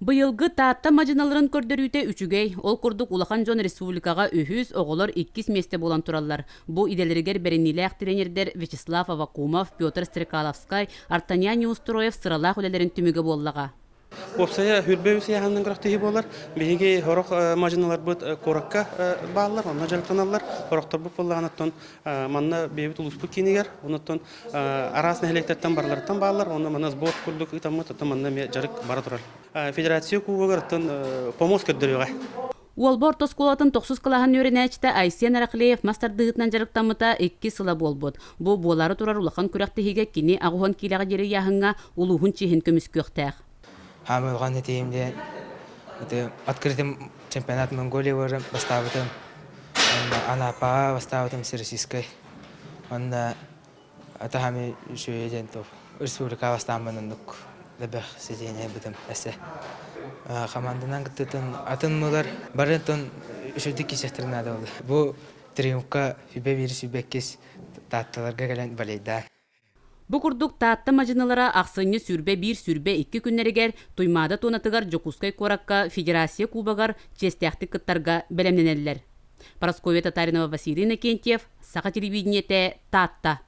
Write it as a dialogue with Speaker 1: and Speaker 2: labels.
Speaker 1: Быйылгы таатта мажыналарын көрдөрүүтэ үчүгей, ол курдук Улахан Жон Республикага үхүз оголор 2 месте болан тураллар. Бу иделеригер беренилээх тренердер Вячеслав Авакумов, Петр Стрекаловскай, Артаньян Неустроев сыралаах үлелерин түмүгө боллага.
Speaker 2: Опсая хүрбеу сияханның графтыхи болар. Беге хорох мажыналар бут коракка баалар, онна жалктаналар. Хорохтор бу боллаганаттан манна бебит улуспу кинигер, оннан арасны хелектеттен барлардан баалар, онна манна сбор курдук итаммы тата манна жарык бара турар. Федерация кубагартан помос көддөрүгө.
Speaker 1: Уолбор тоскулатын 9 кылахан өренәчтә Айсен Араклеев мастардыгытнан жарыктамыта 2 сыла болбот. Бу болары турар Улахан күрәктеһиге кини агухан киләгә җире яһынга улуһун чихин көмүскөктәк.
Speaker 3: Хамылган этемде открытым чемпионат Монголии варым бастабытым. Анапа бастабытым Всероссийской. Онда атахами шуеден топ. Республика бастаманындык. Дебех сидене битим эсе. Команданан гыттын атын мулар барытын шүдик кисестерин адылды. Бу триумфка хүбе бирис хүбеккес татталарга келен балейда.
Speaker 1: Бу курдук таатта мажыналара аксыны сүрбе 1 сүрбе 2 күннәрегер туймада тонатыгар Жокускай коракка Федерация кубагар честяхты кыттарга белемненеллер. Парасковия Татаринова, Василий Иннокентьев, Саха телевидениете, Таатта.